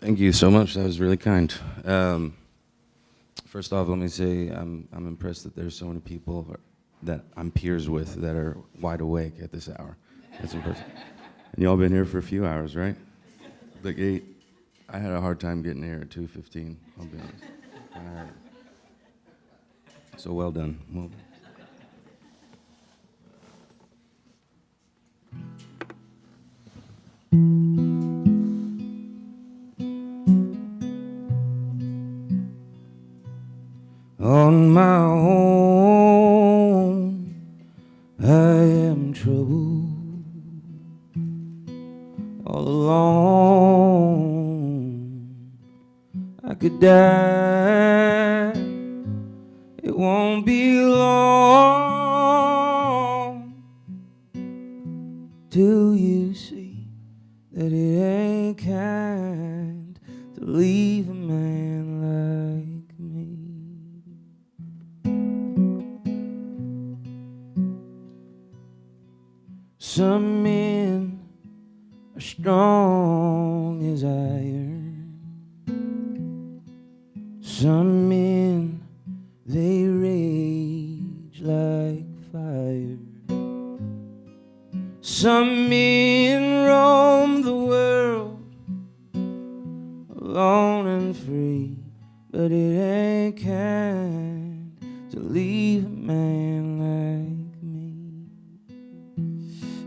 Thank you so much. That was really kind. First off, let me say I'm impressed that there's so many people that I'm peers with that are wide awake at this hour. That's impressive. And y'all been here for a few hours, right? Like 8. I had a hard time getting here at 2:15. I'll be honest. All right. So well done. Well done. On my own, I am troubled. All alone, I could die. It won't be long till you see that it ain't kind to leave a man like me. Some men are strong as iron. Some men, they rage like fire. Some men roam the world alone and free, but it ain't kind to leave a man like me.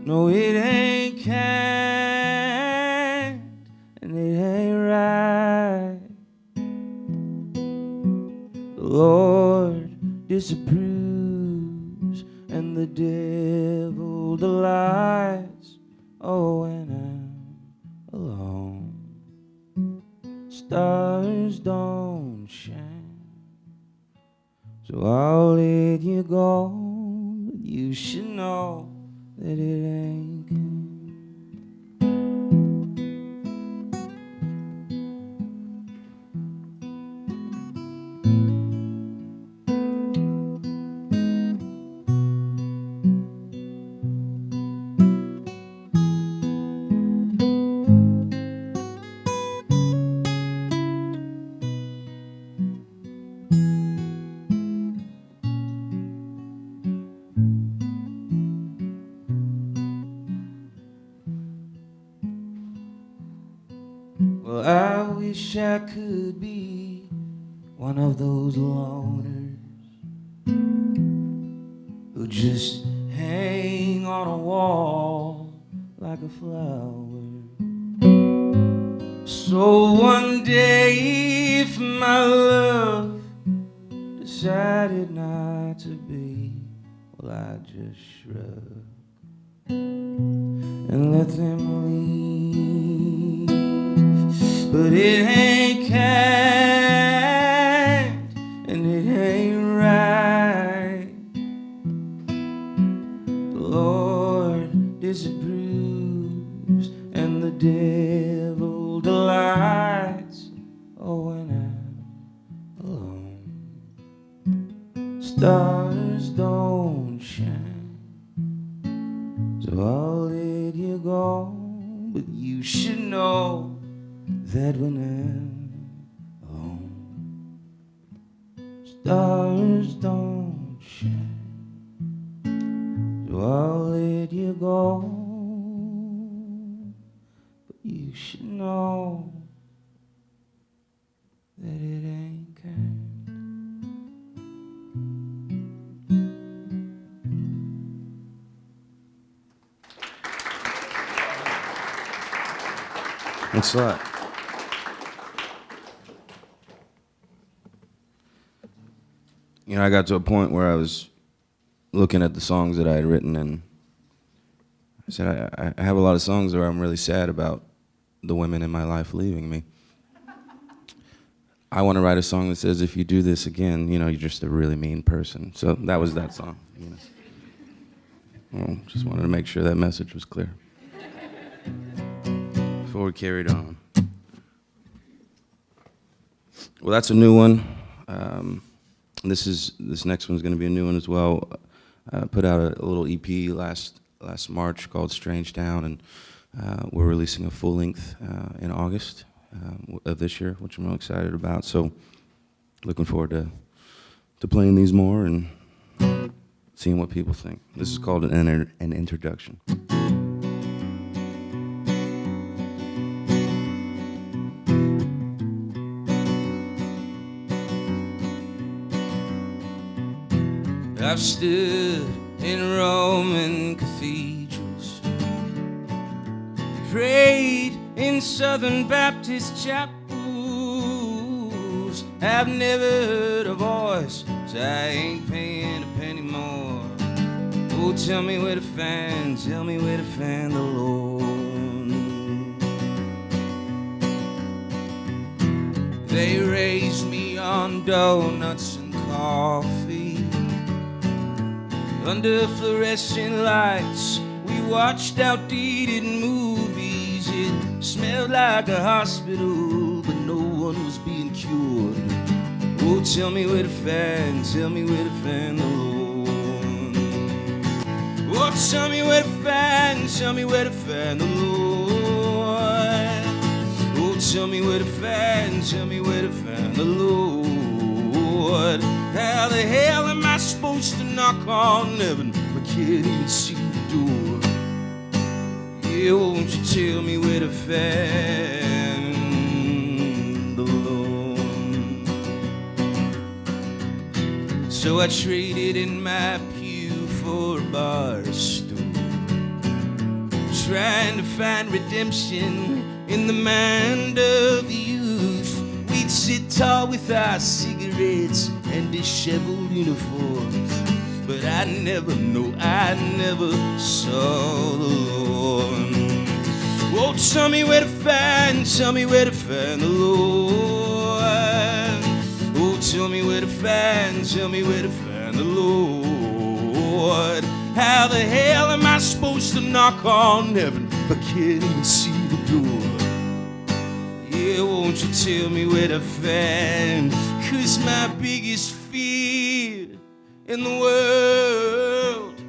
No, it ain't kind, and it ain't right. The Lord disapproves, and the devil delights. Oh, when I'm alone, stars don't shine. So I'll let you go, but you should know that it ain't good. Well, I wish I could be one of those loners who just hang on a wall like a flower. So one day, if my love decided not to be, well, I just shrug and let them leave. But it ain't kind, and it ain't right. The Lord disapproves, and the devil delights. Oh, when I'm alone, stars don't shine. So I'll let you go, but you should know that when I'm alone, stars don't shine. So I'll let you go, but you should know that it ain't kind. Thanks a lot. You know, I got to a point where I was looking at the songs that I had written, and I said, I have a lot of songs where I'm really sad about the women in my life leaving me. I want to write a song that says, if you do this again, you know, you're just a really mean person. So that was that song. You know. Well, just wanted to make sure that message was clear before we carried on. Well, that's a new one. This next one's going to be a new one as well. I put out a little EP last March called Strange Town, and we're releasing a full length in August. of this year, which I'm real excited about. So looking forward to playing these more and seeing what people think. This is called an introduction. I've stood in Roman cathedrals, prayed in Southern Baptist chapels. I've never heard a voice say I ain't paying a penny more. Oh, tell me where to find the Lord. They raised me on donuts and coffee. Under fluorescent lights, we watched outdated movies. It smelled like a hospital, but no one was being cured. Oh, tell me where to find the Lord. Oh, tell me where to find the Lord. Oh, tell me where to find the Lord. How the hell am I supposed to knock on heaven? I can't even see the door. Yeah, won't you tell me where to find the Lord? So I traded in my pew for a bar stool, trying to find redemption in the mind of the youth. We'd sit tall with our cigarettes and disheveled uniforms, but I never saw the Lord. Oh, tell me where to find the Lord. Oh, tell me where to find the Lord. How the hell am I supposed to knock on heaven? I can't even see the door. Yeah, won't you tell me where to find? 'Cause my biggest fear in the world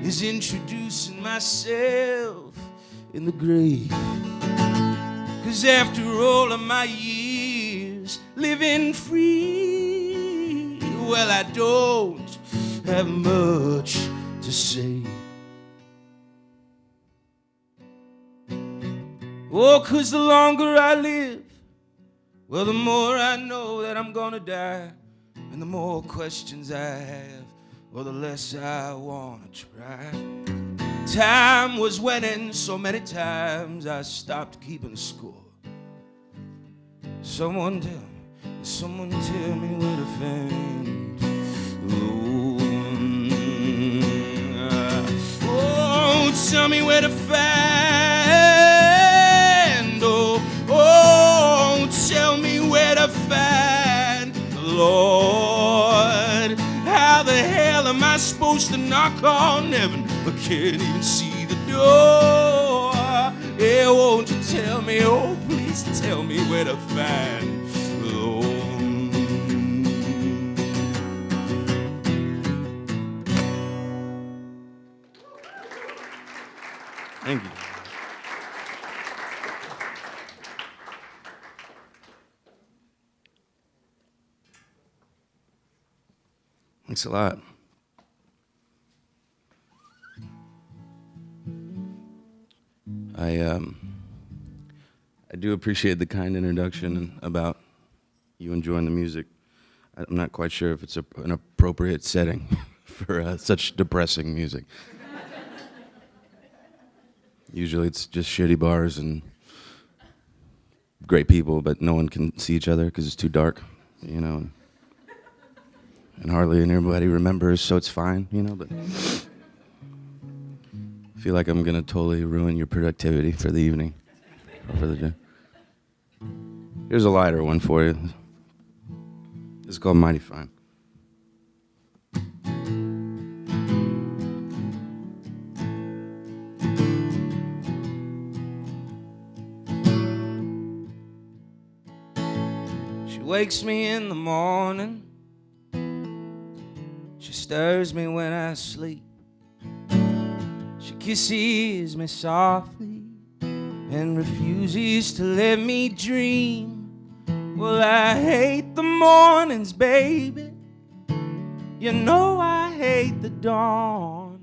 is introducing myself in the grave. 'Cause after all of my years living free, well, I don't have much to say. Oh, 'cause the longer I live, well, the more I know that I'm gonna die. And the more questions I have, well, the less I wanna try. Time was winning so many times I stopped keeping score. Someone tell me where to find the Lord. Oh, tell me where to find, oh, tell me where to find the Lord. How the hell am I supposed to knock on heaven? I can't even see the door. Yeah, won't you tell me, oh, please tell me where to find the Lord. Thank you. Thanks a lot. I do appreciate the kind introduction about you enjoying the music. I'm not quite sure if it's an appropriate setting for such depressing music. Usually it's just shitty bars and great people, but no one can see each other because it's too dark, you know. And hardly anybody remembers, so it's fine, you know, but I feel like I'm gonna totally ruin your productivity for the evening or for the day. Here's a lighter one for you. This is called Mighty Fine. She wakes me in the morning. She stirs me when I sleep. She kisses me softly and refuses to let me dream. Well, I hate the mornings, baby. You know I hate the dawn.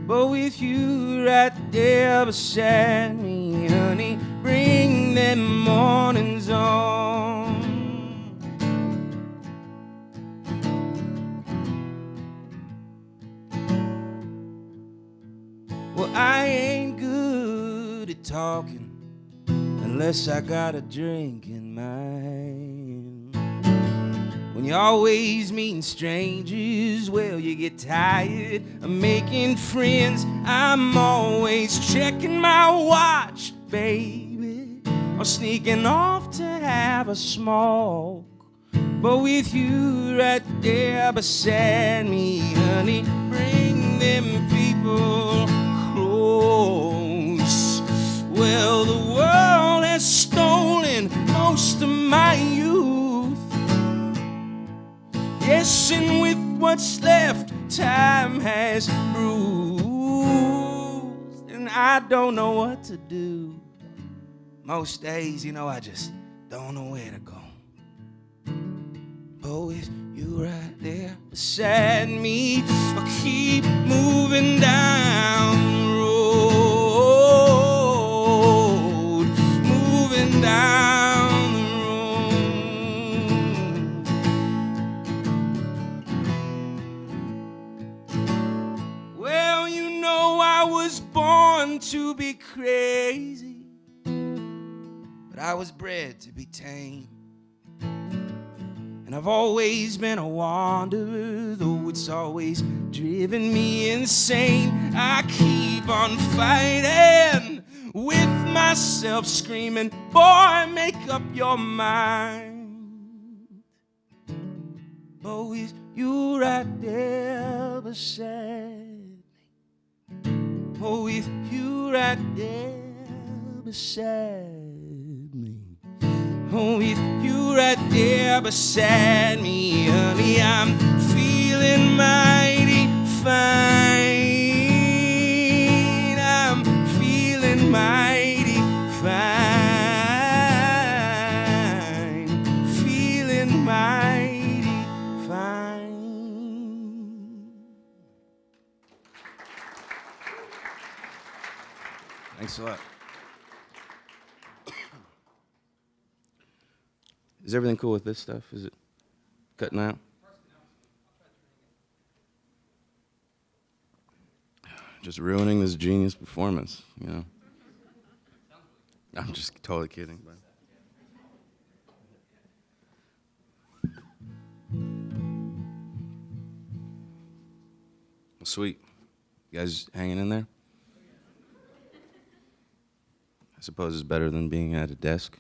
But with you right there beside me, honey, bring them mornings on. Well, I ain't good at talking unless I got a drink in my hand. When you're always meeting strangers, well, you get tired of making friends. I'm always checking my watch, baby, or sneaking off to have a smoke. But with you right there beside me, honey, bring them people close. Well, the world has stolen most of my youth. Yes, and with what's left, time has bruised, and I don't know what to do. Most days, you know, I just don't know where to go. But with you right there beside me, I'll keep moving down the road, moving down the road. Well, you know I was born to be crazy, but I was bred to be tame. And I've always been a wanderer, though it's always driven me insane. I keep on fighting with myself, screaming, boy, make up your mind. But with you right there beside me, oh, with you right there beside me, oh, with you right there beside me, honey, I'm feeling mighty fine. I'm feeling mighty fine. Feeling mighty fine. Thanks a lot. Is everything cool with this stuff? Is it cutting out? Just ruining this genius performance, you know? I'm just totally kidding. But. Well, sweet. You guys hanging in there? I suppose it's better than being at a desk.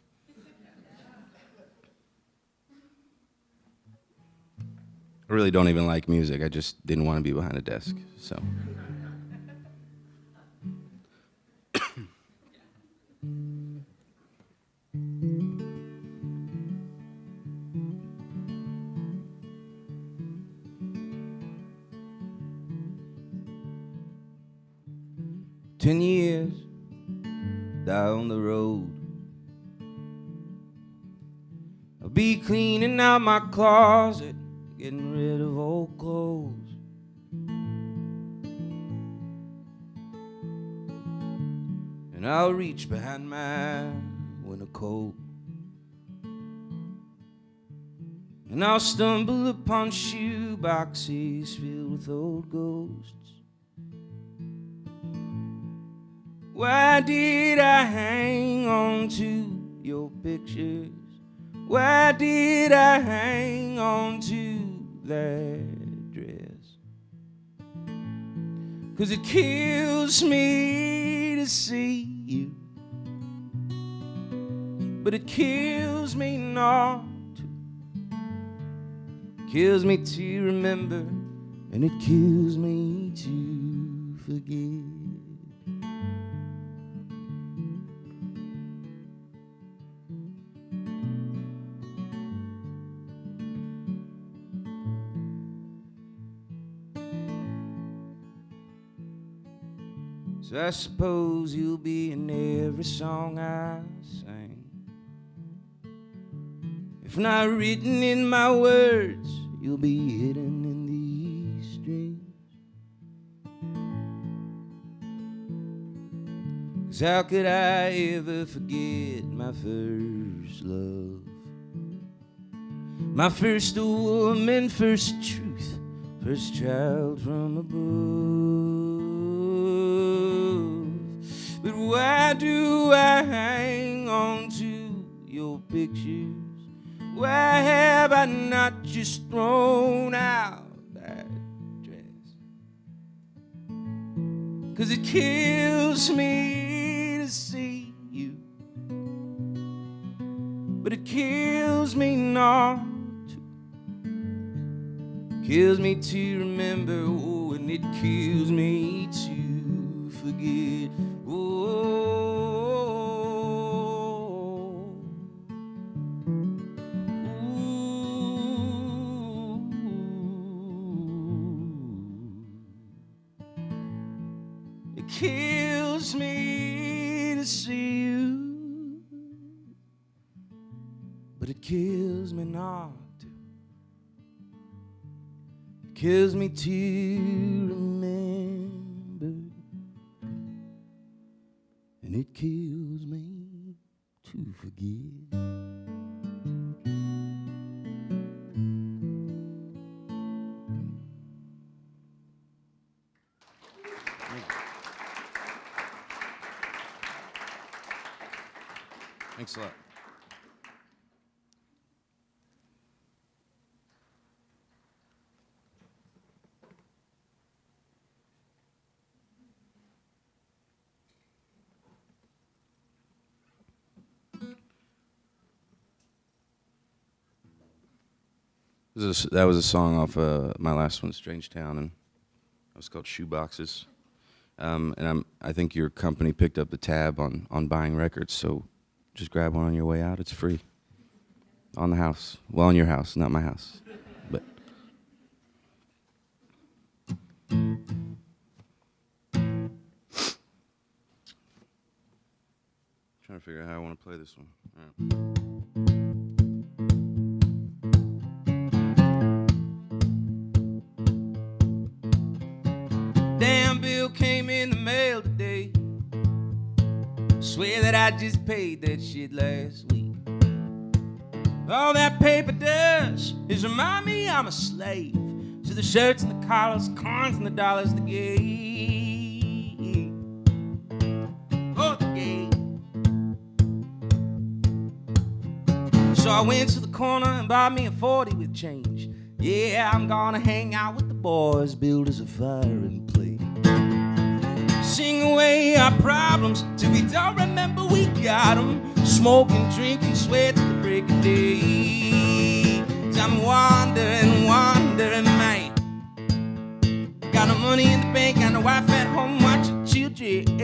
I really don't even like music. I just didn't want to be behind a desk, so. 10 years down the road, I'll be cleaning out my closet, getting rid of old clothes. And I'll reach behind my winter coat, and I'll stumble upon shoe boxes filled with old ghosts. Why did I hang on to your pictures? Why did I hang on to that dress? 'Cause it kills me to see you, but it kills me not to. Kills me to remember, and it kills me to forget. So I suppose you'll be in every song I sing. If not written in my words, you'll be hidden in these strings. 'Cause how could I ever forget my first love? My first woman, first truth, first child from above. But why do I hang on to your pictures? Why have I not just thrown out that dress? 'Cause it kills me to see you, but it kills me not to. Kills me to remember, oh, and it kills me to forget. Oh, it kills me to see you, but it kills me not to. It kills me to remember, and it kills me to forget. Thanks a lot. That was a song off my last one, Strange Town, and it was called Shoeboxes. And I think your company picked up the tab on buying records, so just grab one on your way out. It's free. On the house. Well, on your house, not my house. But trying to figure out how I want to play this one. All right. Damn bill came in the mail today. Swear that I just paid that shit last week. All that paper does is remind me I'm a slave to the shirts and the collars, coins and the dollars they gave. Oh, they gave. So I went to the corner and bought me a 40 with change. Yeah, I'm gonna hang out with the boys, build us a fire and play. Sing away our problems till we don't remember we got them. Smoke and drink and sweat till the break of day. I'm wandering, man. Got no money in the bank, got no wife at home watching children.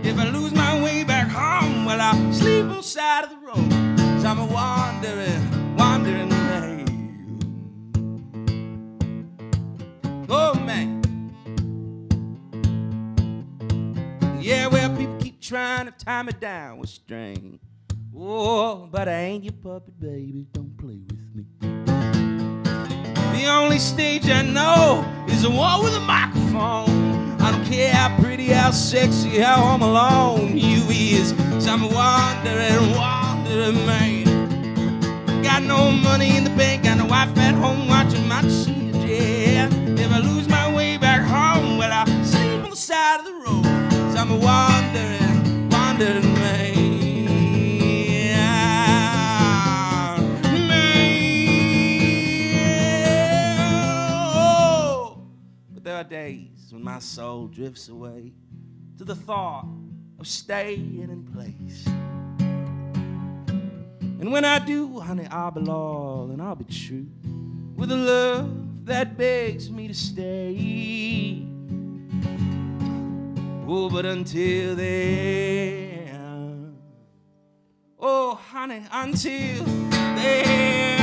If I lose my way back home, well, I'll sleep on the side of the road. 'Cause I'm a wandering man. Oh, man. Yeah, well, people keep trying to tie me down with string. Oh, but I ain't your puppet, baby. Don't play with me. The only stage I know is the one with a microphone. I don't care how pretty, how sexy, how I'm alone you is. 'Cause I'm a wandering man. Got no money in the bank, got no wife at home watching my children. If I lose my way back home, well, I'll sleep on the side of the road. 'Cause I'm a wandering man. Oh. But there are days when my soul drifts away to the thought of staying in place. And when I do, honey, I'll be loyal and I'll be true with a love that begs me to stay. Oh, but until then, oh, honey, until then,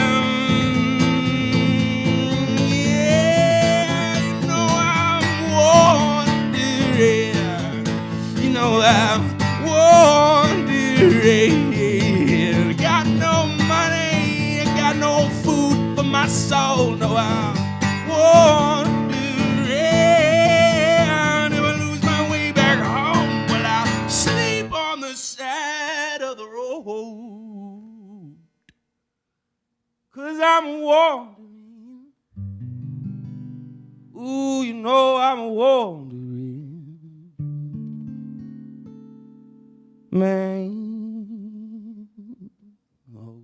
yeah, you know I'm wandering. my soul. No, I'm wandering. If I lose my way back home, well, I'll sleep on the side of the road. 'Cause I'm wandering. Ooh, you know I'm wandering. Man. Oh,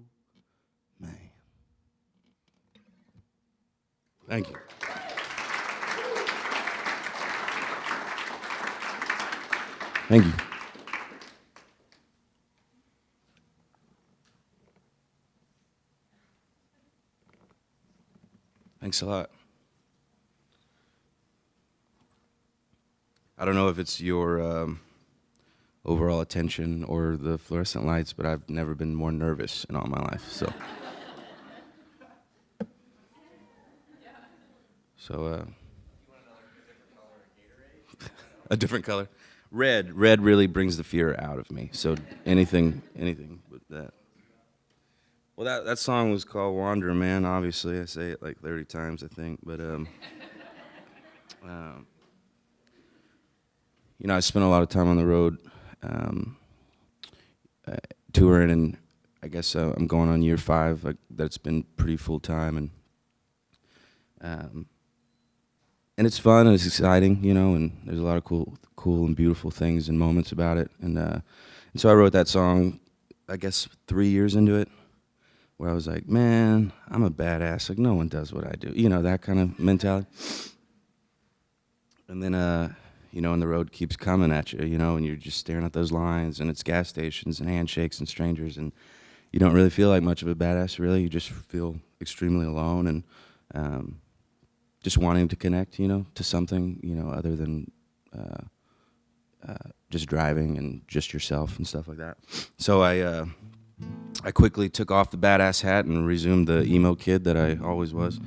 man. Thank you. Thank you. Thanks a lot. I don't know if it's your overall attention or the fluorescent lights, but I've never been more nervous in all my life. So, a different color. Red really brings the fear out of me. So anything but that. Well, that song was called "Wanderer Man." Obviously, I say it like 30 times, I think. But you know, I spent a lot of time on the road, touring, and I guess I'm going on year 5. That's been pretty full time, and it's fun and it's exciting, you know. And there's a lot of cool and beautiful things and moments about it. And so I wrote that song, I guess 3 years into it, where I was like, man, I'm a badass. Like, no one does what I do. You know, that kind of mentality. And then, you know, and the road keeps coming at you, you know, and you're just staring at those lines, and it's gas stations and handshakes and strangers, and you don't really feel like much of a badass, really. You just feel extremely alone and just wanting to connect, you know, to something, you know, other than just driving and just yourself and stuff like that. So I quickly took off the badass hat and resumed the emo kid that I always was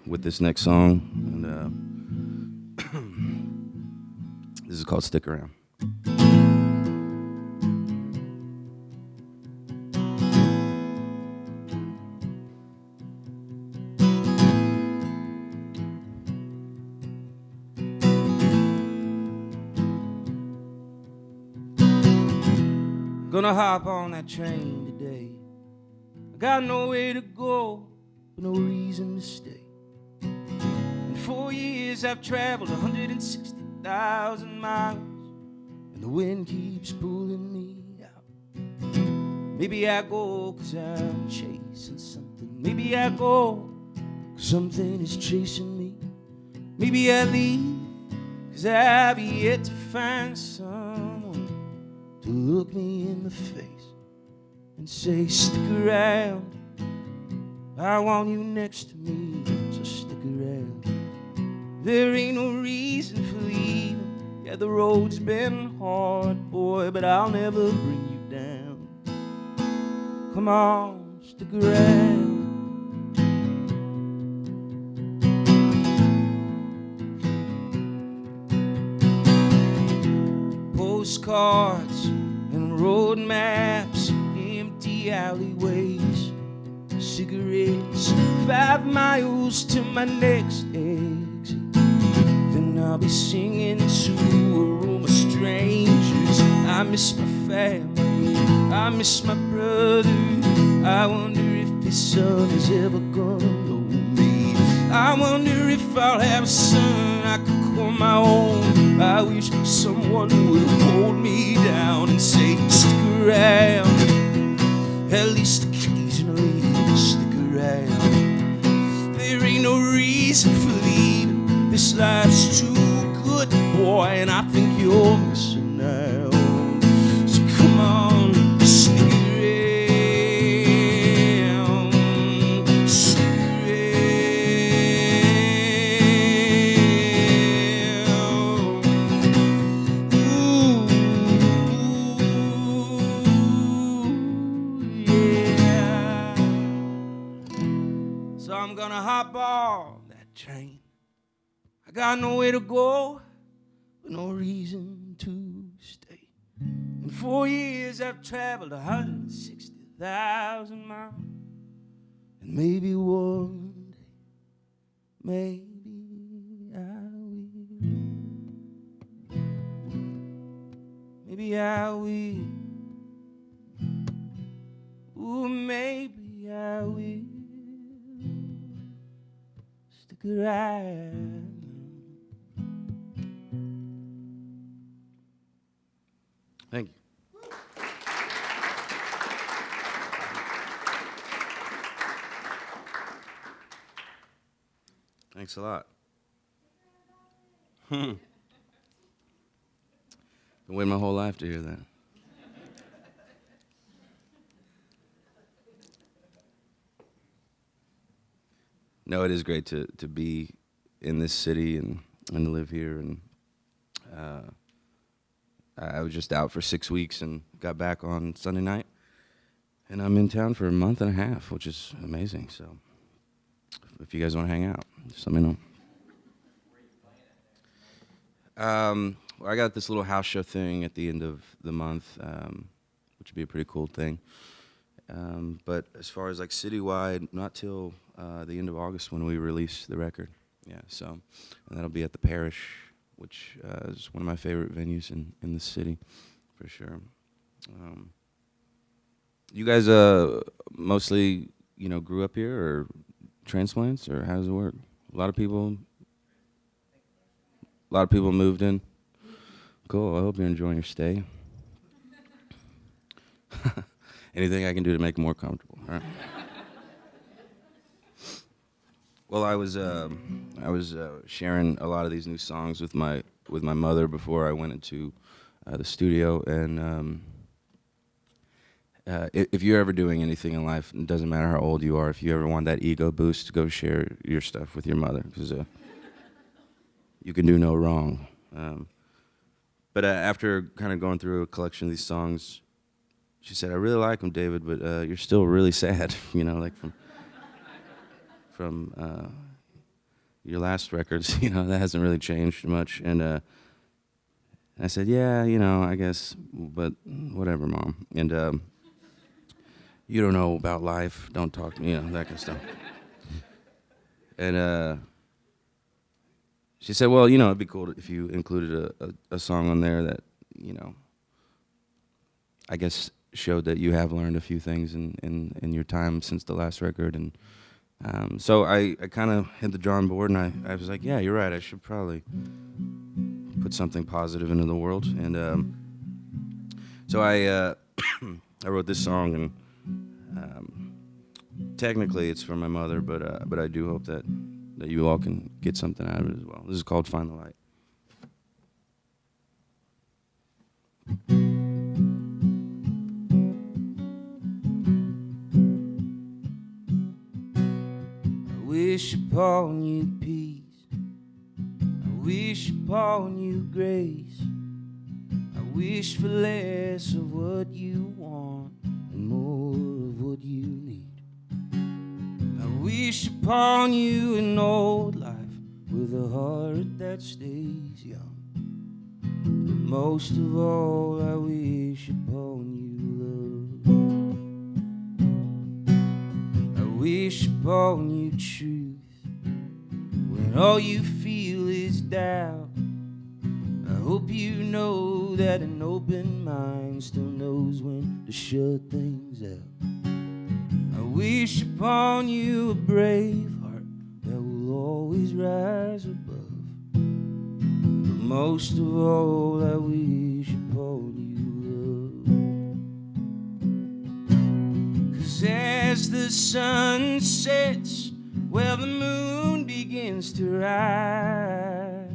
with this next song. And this is called "Stick Around." Gonna hop on that train today. I got nowhere to go, but no reason to stay. In 4 years I've traveled 160,000 miles, and the wind keeps pulling me out. Maybe I go 'cause I'm chasing something. Maybe I go 'cause something is chasing me. Maybe I leave 'cause I've yet to find someone to look me in the face and say, stick around. I want you next to me, so stick around. There ain't no reason for leaving. Yeah, the road's been hard, boy, but I'll never bring you down. Come on, stick around. Postcards and road maps, empty alleyways, cigarettes, 5 miles to my next exit. Then I'll be singing to a room of strangers. I miss my family, I miss my brother. I wonder if his son is ever gonna know me. I wonder if I'll have a son I could call my own. I wish someone would hold me down and say, stick around. At least occasionally, stick around. There ain't no reason for leaving. This life's too good, boy, and I think you're missing out. So come on, stick around. Stick around. Ooh, yeah. So I'm gonna hop on that train. I got nowhere to go, but no reason to stay. In 4 years I've traveled 160,000 miles, And maybe one day, maybe I will. Maybe I will. Ooh, maybe I will. Stick around. Thank you. Thanks a lot. Been waiting my whole life to hear that. No, it is great to be in this city and to live here. And I was just out for 6 weeks and got back on Sunday night. And I'm in town for a month and a half, which is amazing. So if you guys want to hang out, just let me know. Well, I got this little house show thing at the end of the month, which would be a pretty cool thing. But as far as like citywide, not till the end of August when we release the record. Yeah, so and that'll be at the Parish, which is one of my favorite venues in the city, for sure. You guys mostly, grew up here, or transplants, or how does it work? A lot of people moved in. Cool. I hope you're enjoying your stay. Anything I can do to make it more comfortable. All right. Well, I was sharing a lot of these new songs with my mother before I went into the studio, and if you're ever doing anything in life, it doesn't matter how old you are, if you ever want that ego boost, go share your stuff with your mother, because you can do no wrong. But after kind of going through a collection of these songs, she said, "I really like them, David, but you're still really sad, like from your last records, that hasn't really changed much." And I said, "Yeah, I guess, but whatever, Mom. And you don't know about life. Don't talk to me, that kind of stuff." And she said, "Well, it'd be cool if you included a song on there that, I guess showed that you have learned a few things in your time since the last record." And so I kind of hit the drawing board, and I was like, "Yeah, you're right. I should probably put something positive into the world." And so I wrote this song, and technically it's for my mother, but I do hope that you all can get something out of it as well. This is called "Find the Light." I wish upon you peace. I wish upon you grace. I wish for less of what you want and more of what you need. I wish upon you an old life with a heart that stays young. But most of all, I wish upon you love. I wish upon you truth when all you feel is doubt. I hope you know that an open mind still knows when to shut things out. I wish upon you a brave heart that will always rise above. But most of all, I wish upon you love. 'Cause as the sun sets, well, the moon begins to rise.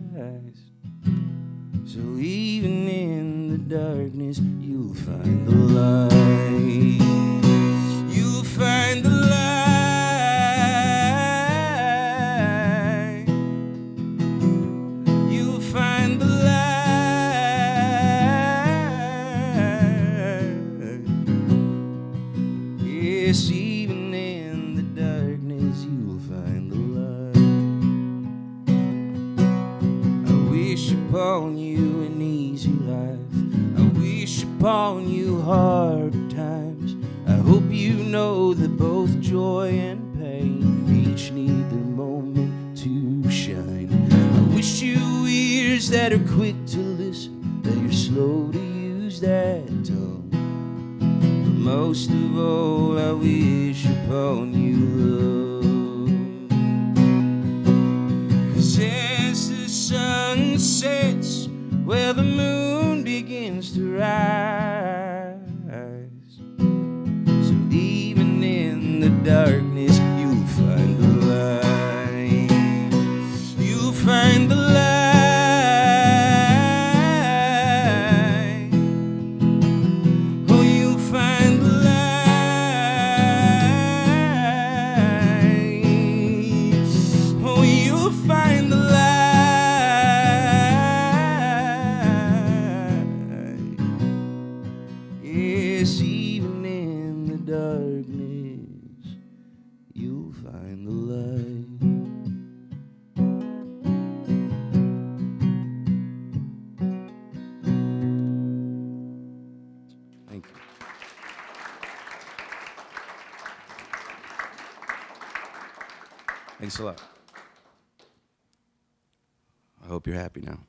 So even in the darkness, you'll find the light. You'll find the light. You'll find the light. Yes, even in the darkness, you'll find the light. I wish upon you an easy life. I wish upon you hard times. I hope you know that both joy and pain Each need their moment to shine. I wish you ears that are quick to listen, that you're slow to use that tongue. But most of all, I wish upon you love. 'Cause as the sun sets, where the moon begins to rise, so even in the darkness you'll find the light. You'll find the light. Oh, you'll find the light. Oh, you'll find the light. Yes, even in the darkness, you'll find the light. Thank you. Thanks a lot. I hope you're happy now.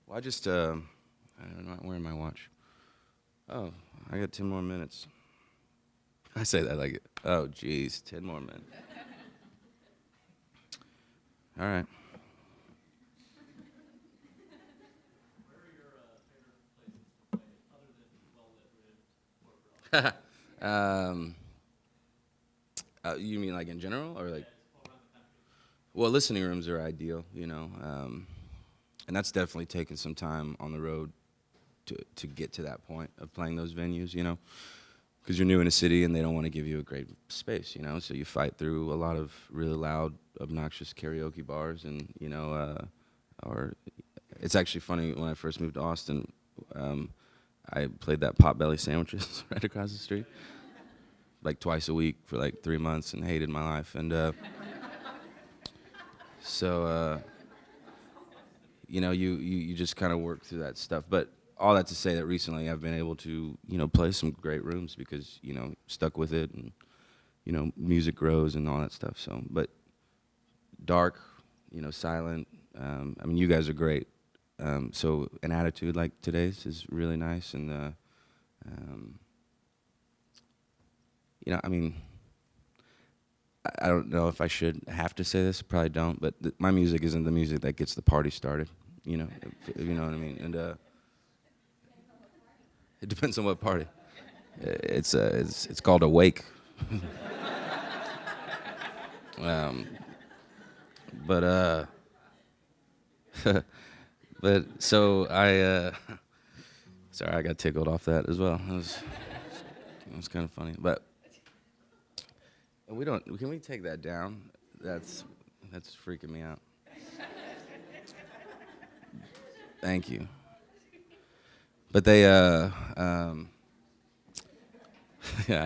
Well, I don't know, I'm wearing my watch. Oh, I got 10 more minutes. I say that like, oh, geez, 10 more minutes. All right. You mean like in general, or like? Well, listening rooms are ideal, you know, and that's definitely taken some time on the road to get to that point of playing those venues, you know, because you're new in a city and they don't want to give you a great space, you know, so you fight through a lot of really loud, obnoxious karaoke bars, and you know, or it's actually funny, when I first moved to Austin, I played that Potbelly Sandwiches right across the street, like twice a week for like 3 months, and hated my life. And so, you know, you just kind of work through that stuff. But all that to say that recently I've been able to, you know, play some great rooms because, you know, stuck with it, and, you know, music grows and all that stuff. So, but dark, you know, silent. I mean, you guys are great. So an attitude like today's is really nice, and you know, I mean, I don't know if I should have to say this, probably don't, but my music isn't the music that gets the party started, you know, if you know what I mean, and it depends on what party. It's called a wake. But but so sorry, I got tickled off that as well. It was kind of funny, but can we take that down? That's freaking me out. Thank you. But they, yeah, I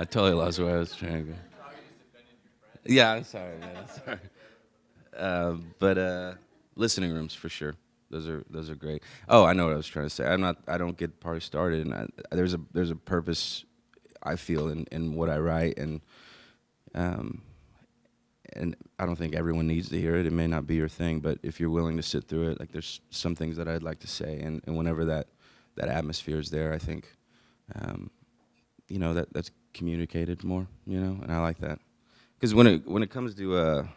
totally lost where I was trying to go. Yeah, I'm sorry, man. Sorry. But listening rooms for sure. Those are great. Oh, I know what I was trying to say. I don't get parties started, and there's a purpose I feel in what I write, and I don't think everyone needs to hear it. It may not be your thing, but if you're willing to sit through it, like there's some things that I'd like to say, and whenever that atmosphere is there, I think, you know, that's communicated more, you know, and I like that. Because when it comes to,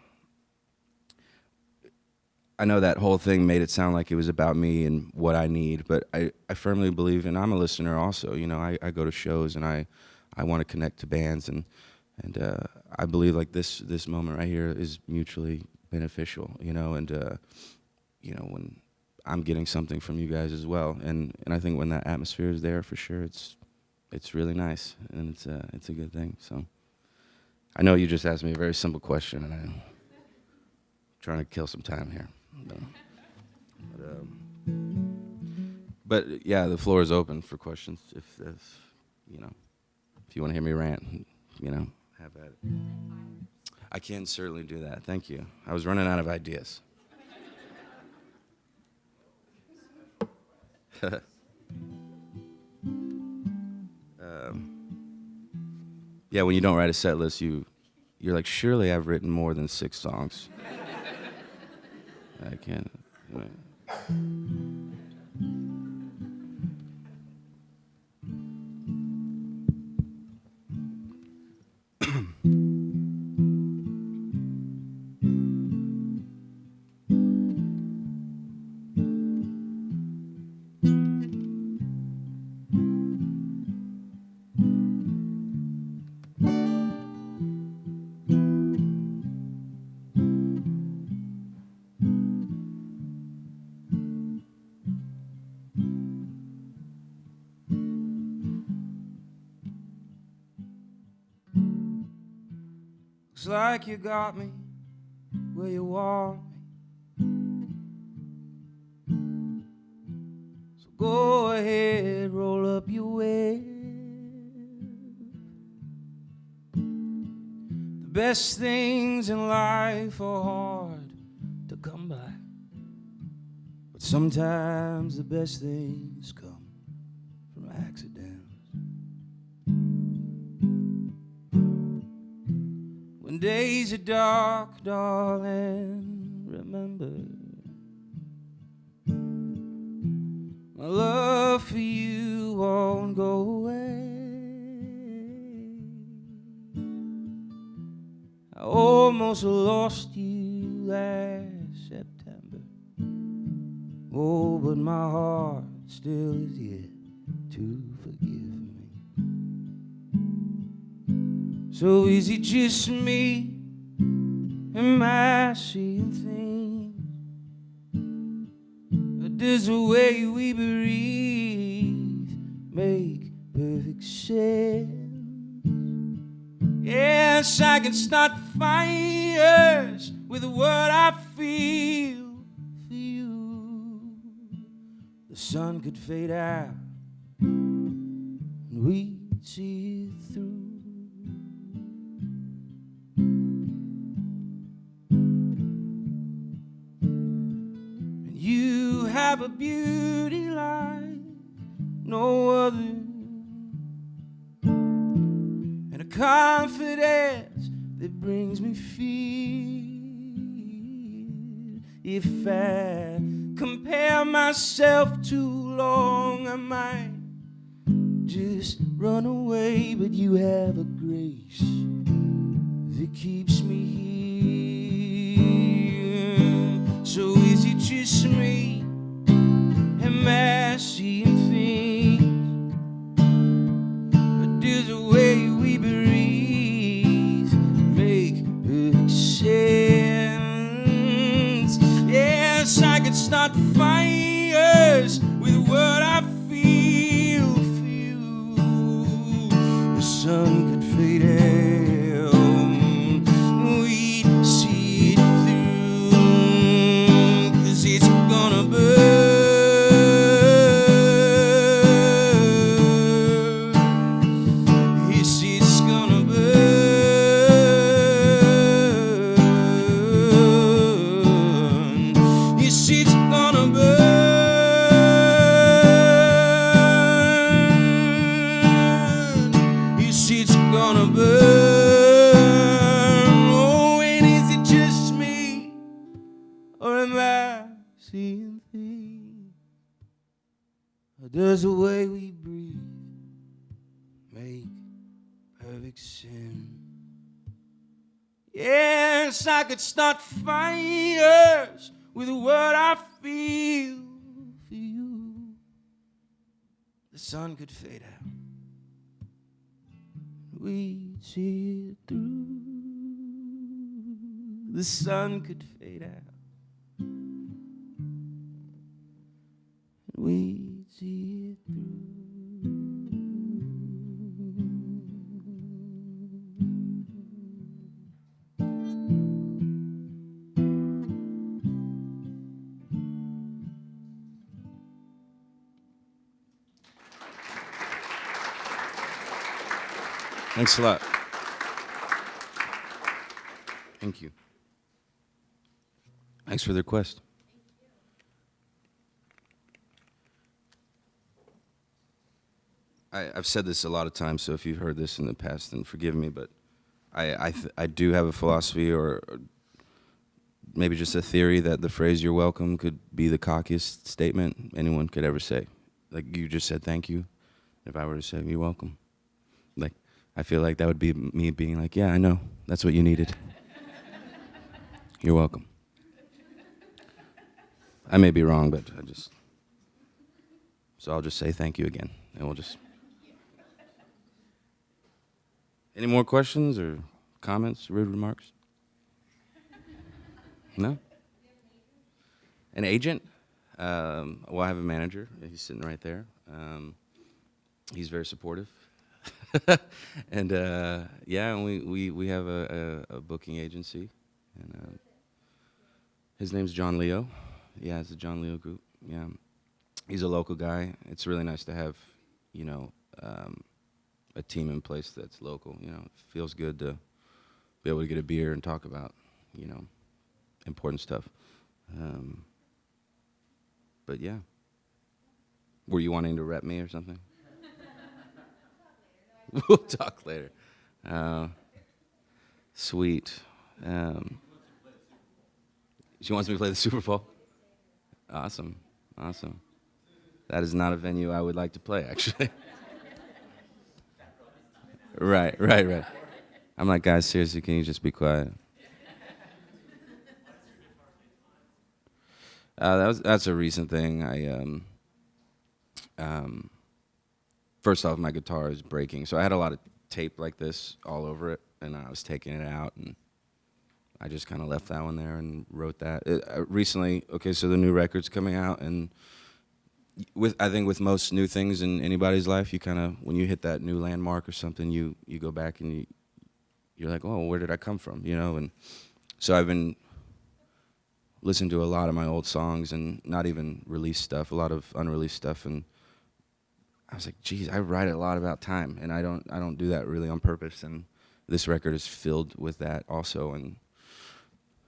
I know that whole thing made it sound like it was about me and what I need, but I firmly believe, and I'm a listener also, you know, I go to shows, and I want to connect to bands, and I believe like this moment right here is mutually beneficial, you know, and you know, when I'm getting something from you guys as well, and I think when that atmosphere is there, for sure, it's really nice, and it's a good thing. So I know you just asked me a very simple question, and I'm trying to kill some time here, but yeah, the floor is open for questions if you know, if you want to hear me rant, you know, have at it. I can certainly do that. Thank you. I was running out of ideas. Yeah, when you don't write a set list, you're like, surely I've written more than 6 songs. I can't. Looks like you got me where you want me. So go ahead, roll up your wave. The best things in life are hard to come by, but sometimes the best things come from accidents. When days are dark, darling, remember my love for you won't go away. I almost lost you last September. Oh, but my heart still is yet to forgive me. So is it just me? Am I seeing things? Or does the way we breathe make perfect sense? Yes, I can start fires with what I feel for you. The sun could fade out and we'd see it through. And you have a beauty like no other, and a confidence that brings me fear. If I compare myself too long, I might just run away, but you have a grace that keeps me here. So is it just me? Am I seeing things? Or does the way we breathe make perfect sense? Yes, I could start fires with what I feel for you. The sun could fade out, we'd see it through, 'cause it's gonna burn. Yes, it's gonna burn. Yes, it's gonna burn. Yes, it's gonna burn. Oh, and is it just me? Or am I seeing things? Or does the way we breathe make perfect sense? Yes, I could start fires with what I feel for you. The sun could fade out, we'd see it through. The sun could fade out, we'd see it through. Thanks a lot. Thank you. Thanks for the request. I've said this a lot of times, so if you've heard this in the past, then forgive me, but I do have a philosophy or maybe just a theory that the phrase "you're welcome" could be the cockiest statement anyone could ever say. Like, you just said thank you. If I were to say "you're welcome," like, I feel like that would be me being like, yeah, I know, that's what you needed. You're welcome. I may be wrong, but so I'll just say thank you again, and we'll just. Any more questions or comments, rude remarks? No? An agent? Well, I have a manager. He's sitting right there. He's very supportive. And yeah, and we have a booking agency. And his name's John Leo. Yeah, it's the John Leo Group. Yeah. He's a local guy. It's really nice to have, you know, a team in place that's local. You know, it feels good to be able to get a beer and talk about, you know, important stuff. But yeah. Were you wanting to rep me or something? We'll talk later. Sweet. She wants me to play the Super Bowl? Awesome. Awesome. That is not a venue I would like to play, actually. Right. I'm like, guys, seriously, can you just be quiet? That's a recent thing. First off, my guitar is breaking, so I had a lot of tape like this all over it, and I was taking it out, and I just kind of left that one there and wrote that. Recently, okay, so the new record's coming out, and I think with most new things in anybody's life, you kind of, when you hit that new landmark or something, you go back and you're like, oh, where did I come from, you know? And so I've been listening to a lot of my old songs and not even released stuff, a lot of unreleased stuff, and I was like, geez, I write a lot about time, and I don't do that really on purpose, and this record is filled with that also, and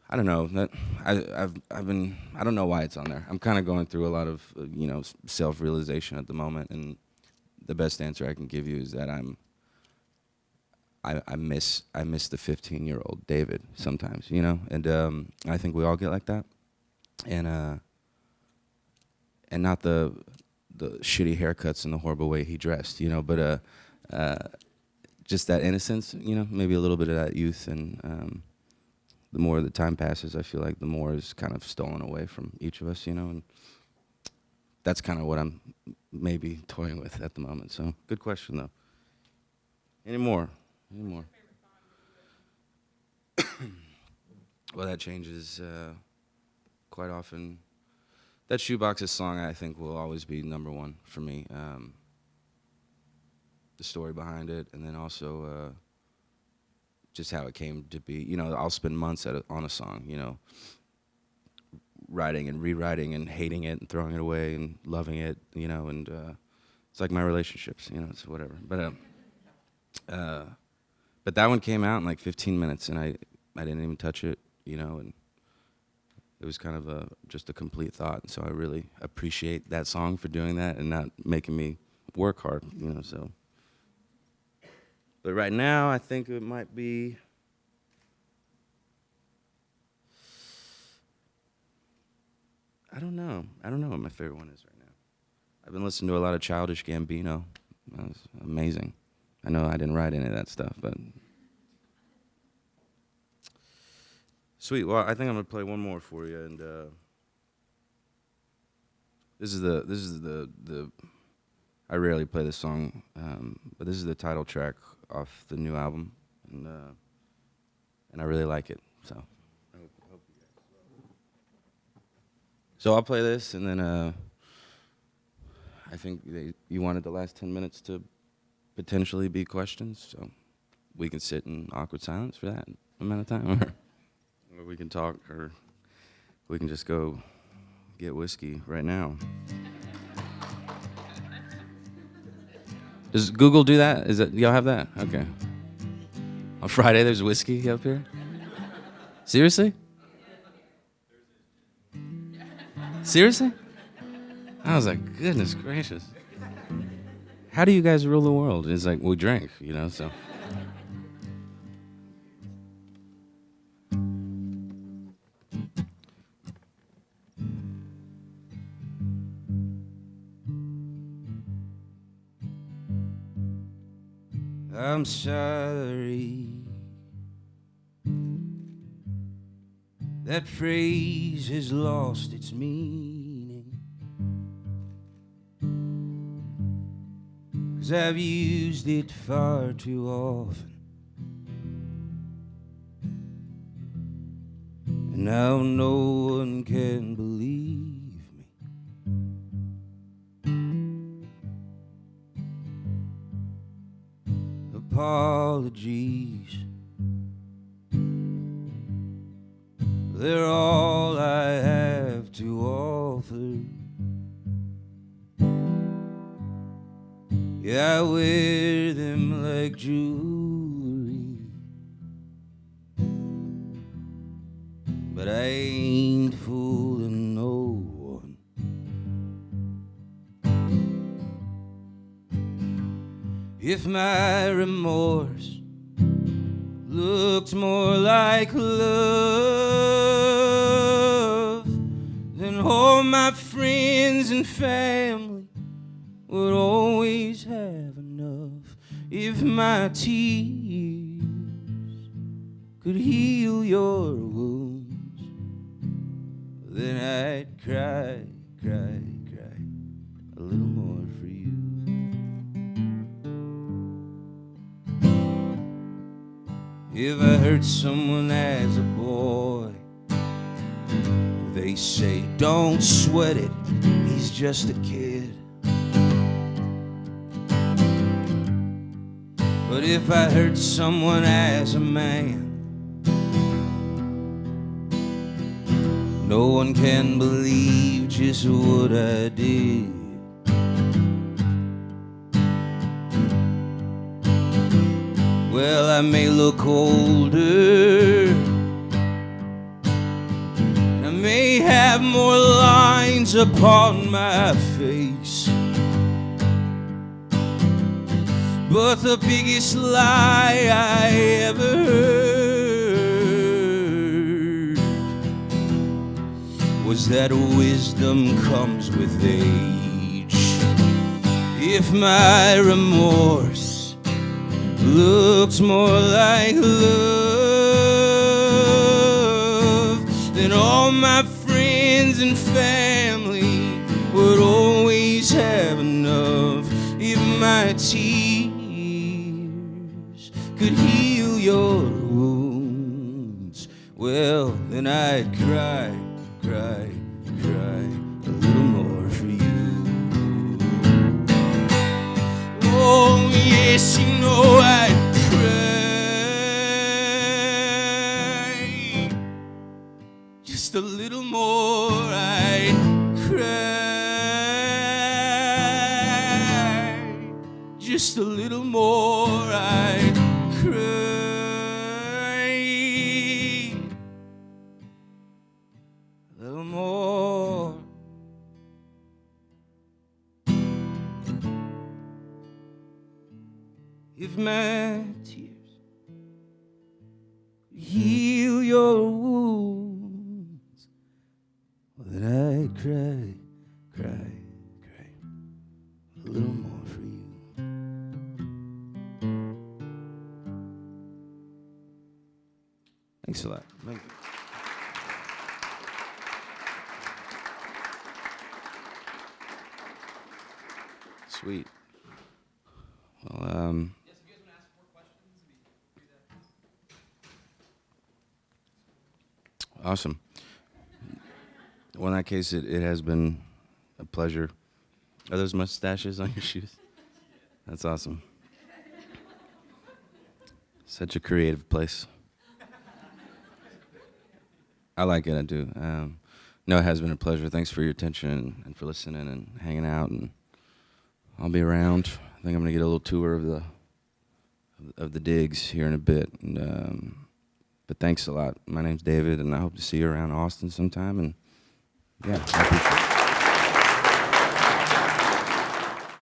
I don't know that I don't know why it's on there. I'm kind of going through a lot of you know, self-realization at the moment, and the best answer I can give you is that I miss the 15-year-old David sometimes, you know, and I think we all get like that, and not the shitty haircuts and the horrible way he dressed, you know, but just that innocence, you know, maybe a little bit of that youth, and the more the time passes, I feel like the more is kind of stolen away from each of us, you know, and that's kind of what I'm maybe toying with at the moment. So, good question, though. Any more? Well, that changes quite often. That Shoeboxes song, I think, will always be number one for me. The story behind it, and then also just how it came to be. You know, I'll spend months on a song, you know, writing and rewriting and hating it and throwing it away and loving it, you know, and it's like my relationships, you know, it's whatever. But that one came out in like 15 minutes, and I didn't even touch it, you know, and it was kind of just a complete thought. And so I really appreciate that song for doing that and not making me work hard, you know, so. But right now, I think it might be, I don't know what my favorite one is right now. I've been listening to a lot of Childish Gambino. That was amazing. I know I didn't write any of that stuff, but. Sweet. Well, I think I'm gonna play one more for you, and this is the. I rarely play this song, but this is the title track off the new album, and I really like it. So, I hope you guys. So I'll play this, and then I think you wanted the last 10 minutes to potentially be questions, so we can sit in awkward silence for that amount of time, or we can talk, or we can just go get whiskey right now. Does Google do that? Is that y'all have that? Okay. On Friday there's whiskey up here? Seriously? Seriously? I was like, goodness gracious. how do you guys rule the world? And it's like, we drink, you know, so. I'm sorry. That phrase has lost its meaning, 'cause I've used it far too often, and now no one can believe me. Apologies, they're all I have to offer. Yeah, I wear them like jewelry, but I ain't fooling no one. If my remorse looked more like love, then all my friends and family would always have enough. If my tears could heal your wounds, then I'd cry, cry, cry a little more for you. If I hurt someone as a boy, they say, don't sweat it, he's just a kid. But if I hurt someone as a man, no one can believe just what I did. Well, I may look older, and I may have more lines upon my face, but the biggest lie I ever heard was that wisdom comes with age. If my remorse looks more like love, then all my friends and family would always have enough. If my tears could heal your wounds, well, then I'd cry, cry, cry a little more for you. Oh, yes, you know I'd cry just a little more. I'd cry just a little more. I'd cry a little more. If my tears heal your wounds, well, then I'd cry, cry, cry a little more for you. Thanks a lot. Thank you. Sweet. Well, awesome. Well, in that case, it has been a pleasure. Are those mustaches on your shoes? That's awesome. Such a creative place. I like it, I do. No, it has been a pleasure. Thanks for your attention and for listening and hanging out. And I'll be around. I think I'm gonna get a little tour of the digs here in a bit. And, but thanks a lot. My name's David, and I hope to see you around Austin sometime. And yeah, I appreciate it.